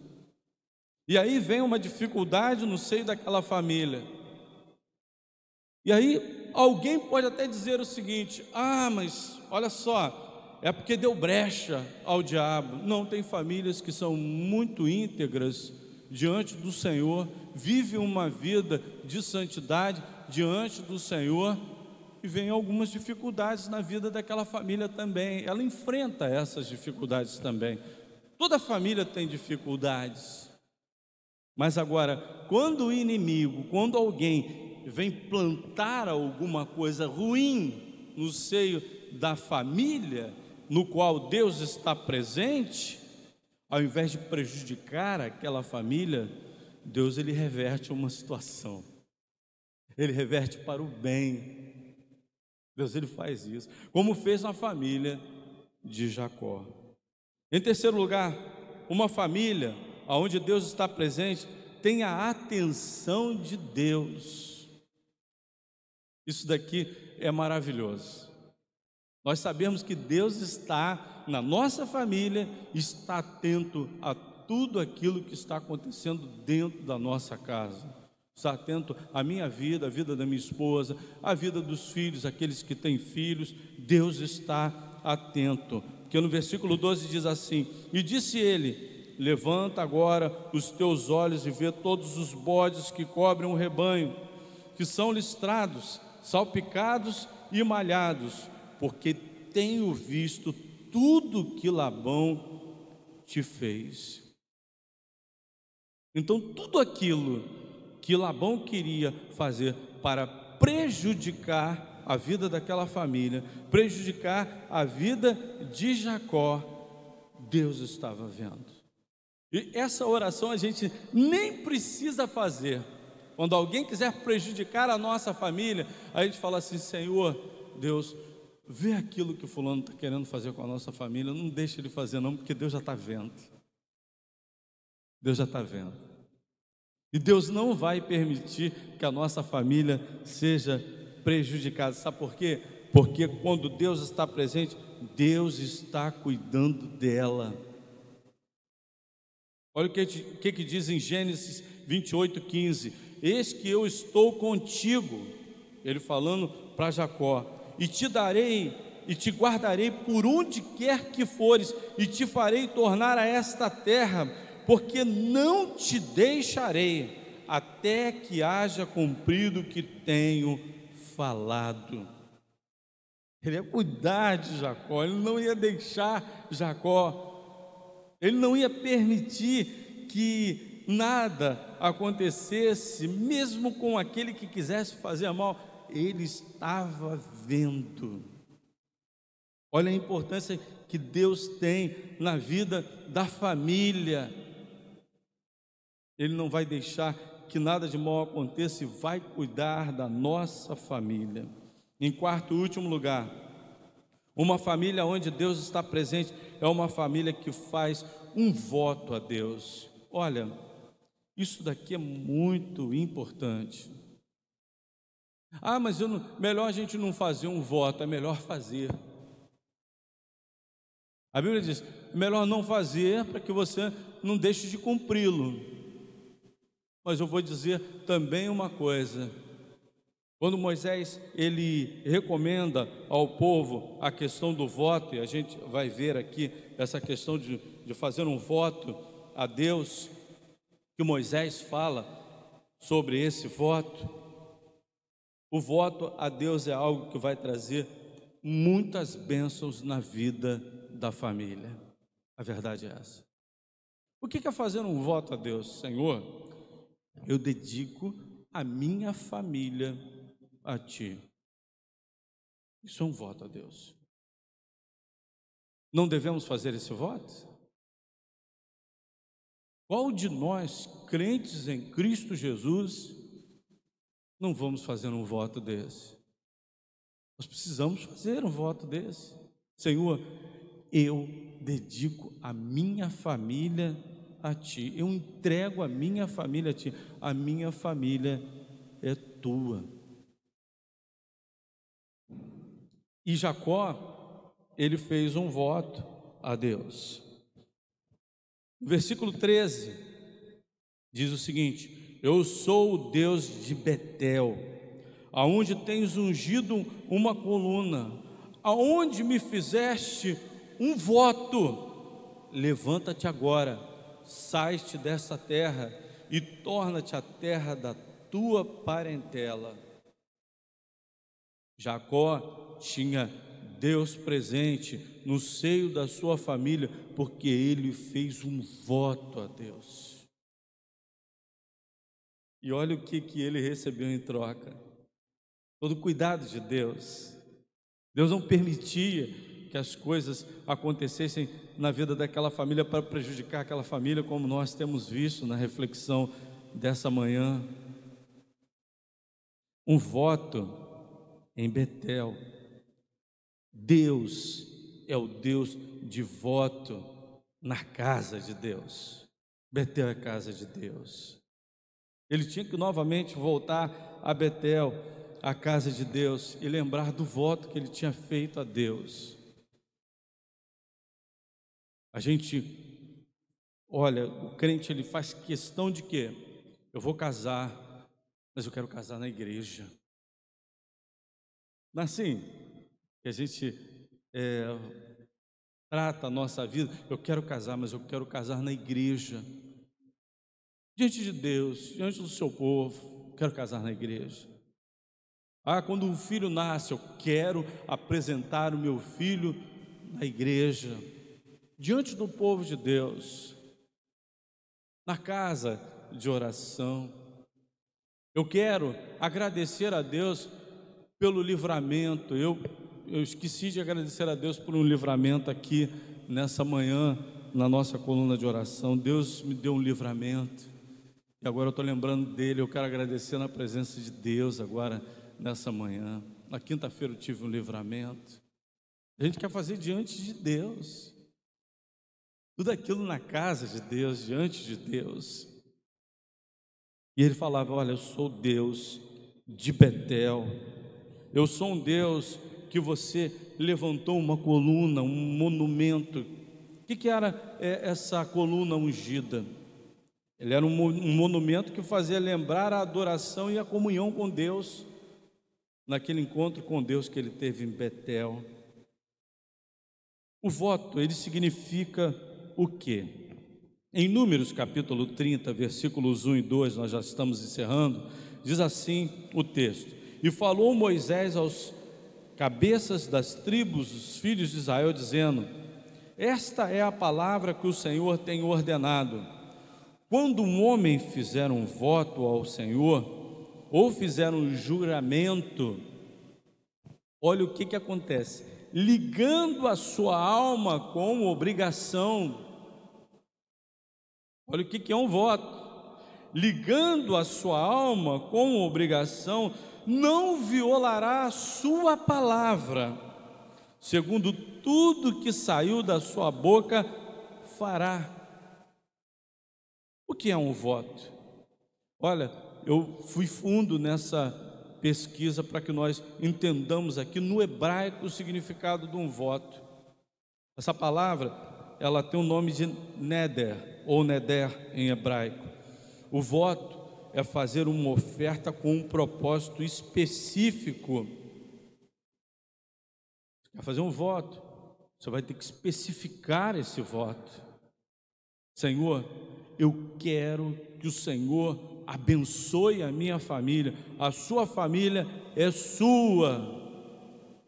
E aí vem uma dificuldade no seio daquela família. E aí alguém pode até dizer o seguinte: mas olha só, é porque deu brecha ao diabo. Não, tem famílias que são muito íntegras diante do Senhor, vivem uma vida de santidade diante do Senhor, e vem algumas dificuldades na vida daquela família também. Ela enfrenta essas dificuldades também. Toda família tem dificuldades. Mas agora, quando o inimigo, quando alguém vem plantar alguma coisa ruim no seio da família, no qual Deus está presente, ao invés de prejudicar aquela família, Deus, ele reverte uma situação. Ele reverte para o bem. Deus, ele faz isso, como fez na família de Jacó. Em terceiro lugar, uma família onde Deus está presente tem a atenção de Deus. Isso daqui é maravilhoso. Nós sabemos que Deus está na nossa família, está atento a tudo aquilo que está acontecendo dentro da nossa casa. Está atento à minha vida, à vida da minha esposa, à vida dos filhos, aqueles que têm filhos. Deus está atento, porque no versículo 12 diz assim: e disse ele, levanta agora os teus olhos e vê todos os bodes que cobrem o rebanho, que são listrados, salpicados e malhados, porque tenho visto tudo que Labão te fez. Então tudo aquilo que Labão queria fazer para prejudicar a vida daquela família, prejudicar a vida de Jacó, Deus estava vendo. E essa oração a gente nem precisa fazer. Quando alguém quiser prejudicar a nossa família, a gente fala assim: Senhor, Deus, vê aquilo que fulano está querendo fazer com a nossa família, não deixa ele fazer não, porque Deus já está vendo. Deus já está vendo. E Deus não vai permitir que a nossa família seja prejudicada. Sabe por quê? Porque quando Deus está presente, Deus está cuidando dela. Olha o que diz em Gênesis 28:15: eis que eu estou contigo, ele falando para Jacó, e te darei e te guardarei por onde quer que fores, e te farei tornar a esta terra, porque não te deixarei até que haja cumprido o que tenho falado. Ele ia cuidar de Jacó, ele não ia deixar Jacó, ele não ia permitir que nada acontecesse, mesmo com aquele que quisesse fazer mal. Ele estava vendo. Olha a importância que Deus tem na vida da família. Ele não vai deixar que nada de mal aconteça e vai cuidar da nossa família. Em quarto e último lugar, Uma família onde Deus está presente é uma família que faz um voto a Deus. Olha, isso daqui é muito importante. Ah, mas melhor a gente não fazer um voto, é melhor fazer. A Bíblia diz, melhor não fazer para que você não deixe de cumpri-lo. Mas eu vou dizer também uma coisa. Quando Moisés, ele recomenda ao povo a questão do voto, e a gente vai ver aqui essa questão de fazer um voto a Deus, que Moisés fala sobre esse voto. O voto a Deus é algo que vai trazer muitas bênçãos na vida da família. A verdade é essa. O que é fazer um voto a Deus? Senhor, eu dedico a minha família a Ti. Isso é um voto a Deus. Não devemos fazer esse voto? Qual de nós, crentes em Cristo Jesus, não vamos fazer um voto desse? Nós precisamos fazer um voto desse. Senhor, eu dedico a minha família a Ti. Eu entrego a minha família a Ti. A minha família é Tua. E Jacó, ele fez um voto a Deus. Versículo 13 diz o seguinte: eu sou o Deus de Betel, aonde tens ungido uma coluna, aonde me fizeste um voto. Levanta-te agora, sai-te dessa terra e torna-te a terra da tua parentela. Jacó tinha Deus presente no seio da sua família, porque ele fez um voto a Deus. E olha o que ele recebeu em troca: todo o cuidado de Deus. Deus não permitia que as coisas acontecessem na vida daquela família para prejudicar aquela família, como nós temos visto na reflexão dessa manhã. Um voto em Betel. Deus é o Deus de voto na casa de Deus. Betel é a casa de Deus. Ele tinha que novamente voltar a Betel, a casa de Deus, e lembrar do voto que ele tinha feito a Deus. A gente, olha, o crente, ele faz questão de quê? Eu vou casar, mas eu quero casar na igreja. Não é assim que a gente trata a nossa vida? Eu quero casar, mas eu quero casar na igreja. Diante de Deus, diante do seu povo, eu quero casar na igreja. Ah, quando um filho nasce, eu quero apresentar o meu filho na igreja, diante do povo de Deus, na casa de oração. Eu quero agradecer a Deus pelo livramento. Eu esqueci de agradecer a Deus por um livramento aqui nessa manhã, na nossa coluna de oração. Deus me deu um livramento e agora eu estou lembrando dele. Eu quero agradecer na presença de Deus agora nessa manhã. Na quinta-feira eu tive um livramento. A gente quer fazer diante de Deus, tudo aquilo na casa de Deus, diante de Deus. E ele falava: olha, eu sou Deus de Betel, eu sou um Deus que você levantou uma coluna, um monumento. O que era essa coluna ungida? Ele era um monumento que fazia lembrar a adoração e a comunhão com Deus, naquele encontro com Deus que ele teve em Betel. O voto, ele significa o quê? Em Números capítulo 30, versículos 1 e 2, nós já estamos encerrando, diz assim o texto: e falou Moisés aos cabeças das tribos dos filhos de Israel, dizendo: esta é a palavra que o Senhor tem ordenado. Quando um homem fizer um voto ao Senhor, ou fizer um juramento, olha o que acontece: ligando a sua alma com obrigação. Olha o que é um voto: ligando a sua alma com obrigação, não violará a sua palavra, segundo tudo que saiu da sua boca, fará. O que é um voto? Olha, eu fui fundo nessa pesquisa para que nós entendamos aqui no hebraico o significado de um voto. Essa palavra, ela tem o nome de neder, ou neder em hebraico. O voto é fazer uma oferta com um propósito específico. Você quer fazer um voto? Você vai ter que especificar esse voto. Senhor, eu quero que o Senhor abençoe a minha família. A sua família é sua.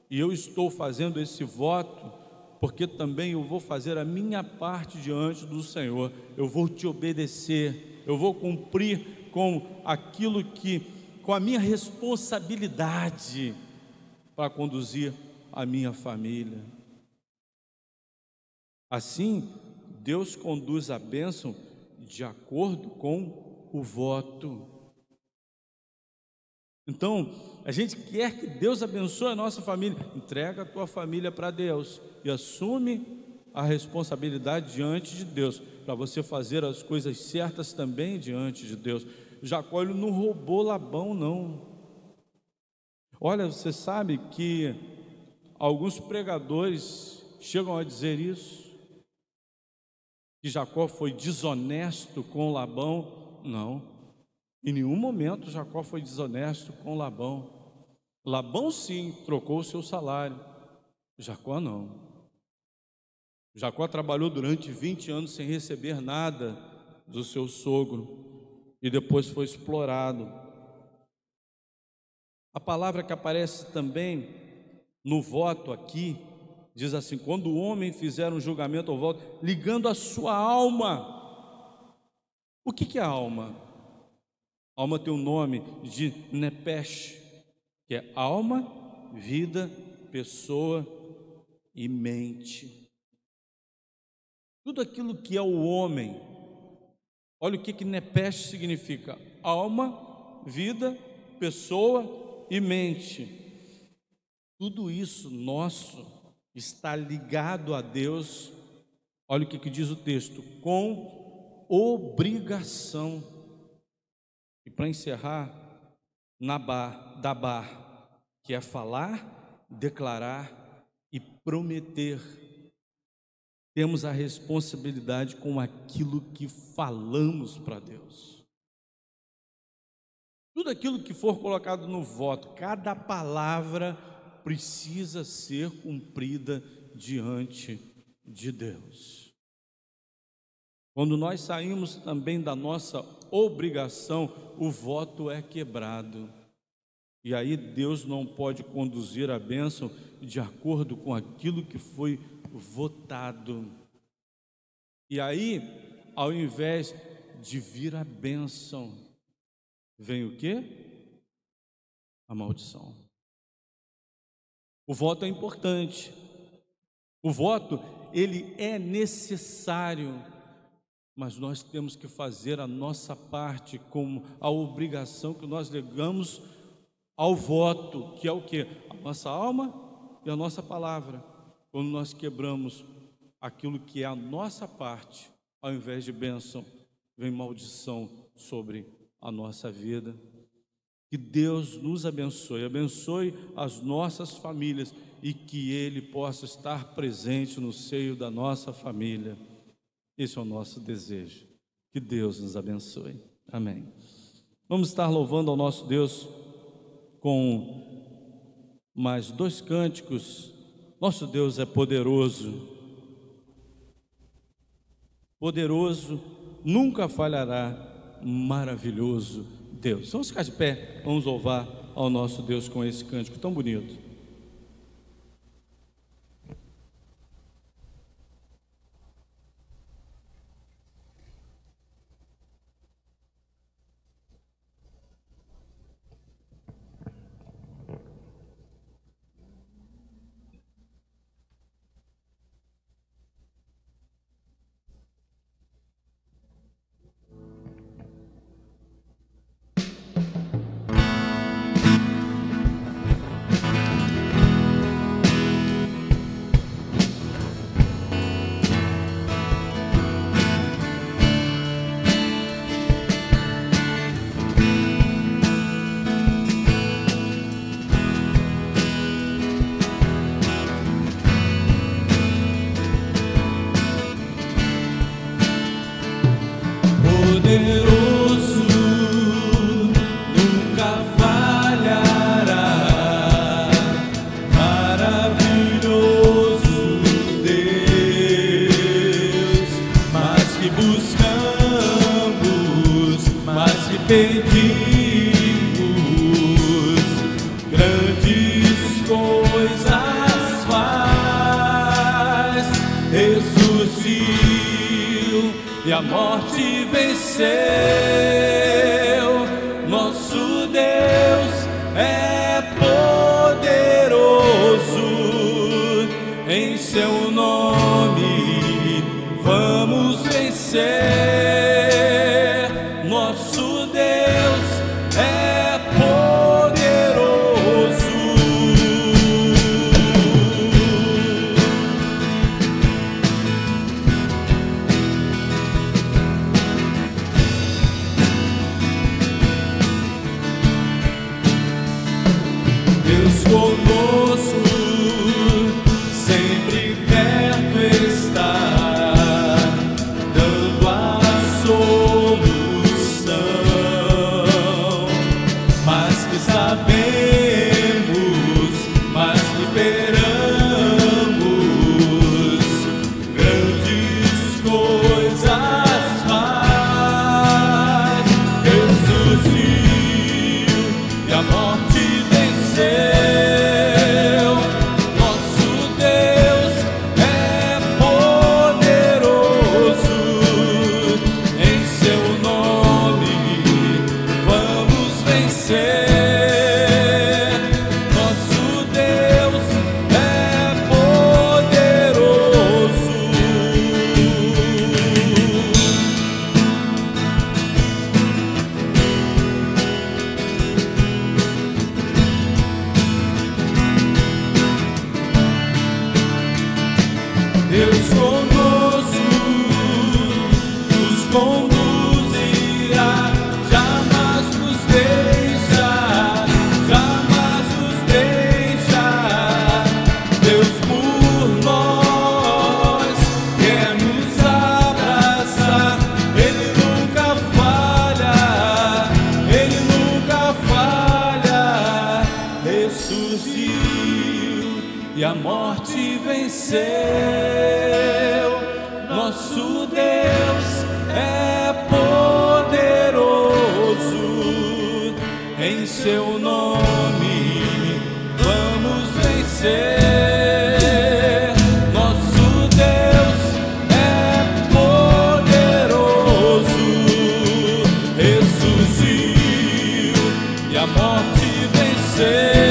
E eu estou fazendo esse voto porque também eu vou fazer a minha parte diante do Senhor. Eu vou te obedecer. Eu vou cumprir com aquilo com a minha responsabilidade para conduzir a minha família. Assim, Deus conduz a bênção de acordo com o voto. Então, a gente quer que Deus abençoe a nossa família. Entrega a tua família para Deus e assume a responsabilidade diante de Deus, para você fazer as coisas certas também diante de Deus. Jacó, ele não roubou Labão, não. Olha, você sabe que alguns pregadores chegam a dizer isso, que Jacó foi desonesto com Labão. Não, em nenhum momento Jacó foi desonesto com Labão. Labão sim trocou o seu salário, Jacó não. Jacó trabalhou durante 20 anos sem receber nada do seu sogro e depois foi explorado. A palavra que aparece também no voto aqui diz assim: quando o homem fizer um julgamento ou voto, ligando a sua alma. O que é a alma? A alma tem o nome de Nepesh, que é alma, vida, pessoa e mente. Tudo aquilo que é o homem. Olha o que Nepesh significa: alma, vida, pessoa e mente. Tudo isso nosso está ligado a Deus. Olha o que diz o texto: com obrigação. E para encerrar, dabar, que é falar, declarar e prometer. Temos a responsabilidade com aquilo que falamos para Deus. Tudo aquilo que for colocado no voto, cada palavra precisa ser cumprida diante de Deus. Quando nós saímos também da nossa obrigação, o voto é quebrado. E aí Deus não pode conduzir a bênção de acordo com aquilo que foi votado. E aí, ao invés de vir a bênção, vem o quê? A maldição. O voto é importante. O voto, ele é necessário, mas nós temos que fazer a nossa parte como a obrigação que nós legamos ao voto, que é o quê? A nossa alma e a nossa palavra. Quando nós quebramos aquilo que é a nossa parte, ao invés de bênção, vem maldição sobre a nossa vida. Que Deus nos abençoe as nossas famílias e que Ele possa estar presente no seio da nossa família. Esse é o nosso desejo. Que Deus nos abençoe. Amém. Vamos estar louvando ao nosso Deus com mais 2 cânticos. Nosso Deus é poderoso. Poderoso, nunca falhará, maravilhoso Deus. Vamos ficar de pé, vamos louvar ao nosso Deus com esse cântico tão bonito. poderoso, nunca falhará. Maravilhoso Deus, mais que buscamos, mais que pedimos, grandes coisas faz. Ressurgiu e a morte venceu. Nosso Deus é poderoso, em seu nome vamos vencer. Nosso Deus é poderoso. Deus conosco, sempre perto está, dando a solução. Mas que sabemos, mas que esperamos, grandes coisas faz. Ressurgiu e a morte venceu. Nosso Deus é poderoso, em seu nome vamos vencer. Nosso Deus é poderoso. Deus conosco nos conduzirá, jamais nos deixa, jamais nos deixa. Deus por nós quer nos abraçar. Ele nunca falha, Ele nunca falha. Ressurgiu e a morte venceu. Nosso Deus é poderoso, em seu nome vamos vencer. Nosso Deus é poderoso, ressurgiu e a morte venceu.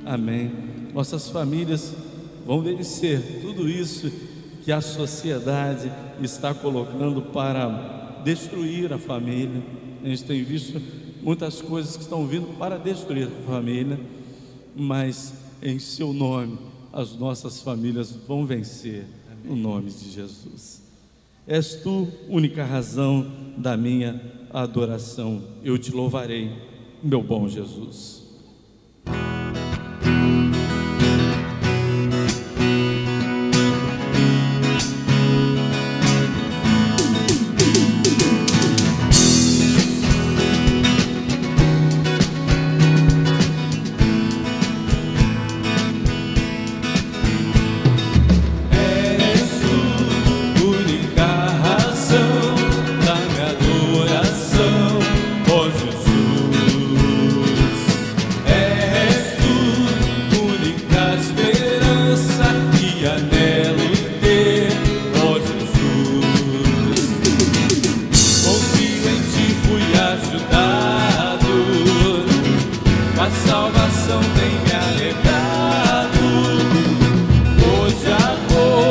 Amém. Nossas famílias vão vencer tudo isso que a sociedade está colocando para destruir a família. A gente tem visto muitas coisas que estão vindo para destruir a família, mas em seu nome as nossas famílias vão vencer. No nome de Jesus. És tu única razão da minha adoração. Eu te louvarei, meu bom Jesus. Salvação tem me alegrado, hoje agora.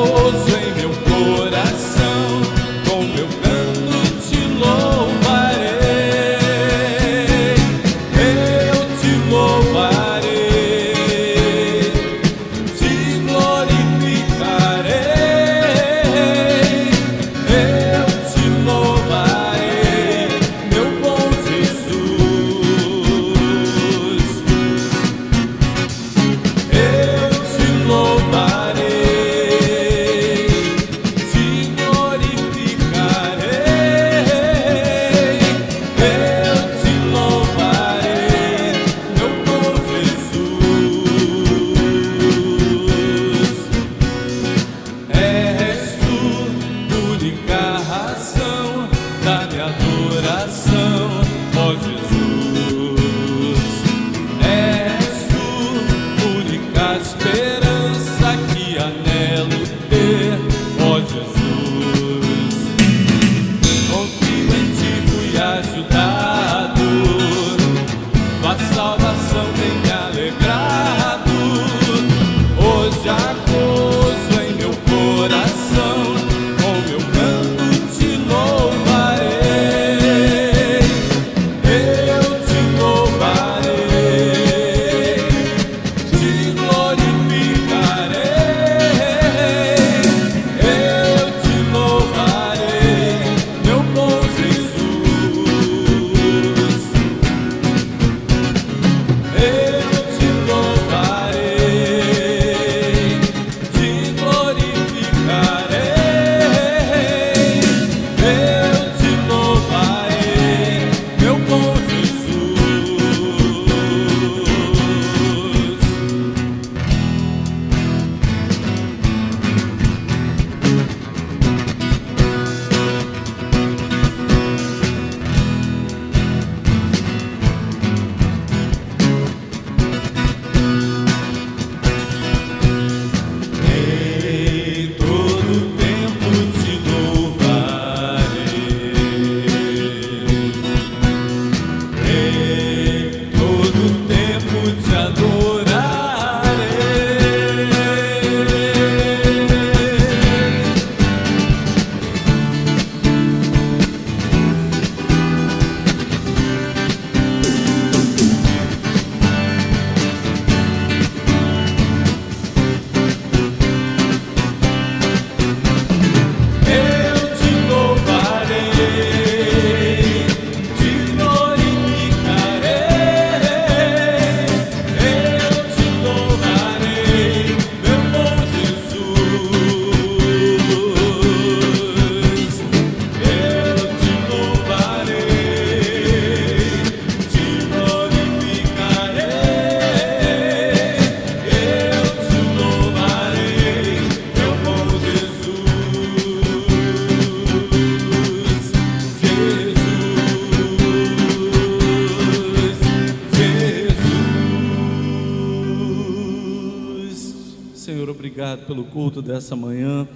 obrigado pelo culto dessa manhã.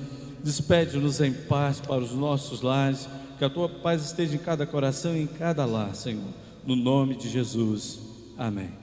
Despede-nos em paz para os nossos lares. Que a tua paz esteja em cada coração e em cada lar, Senhor. No nome de Jesus. Amém.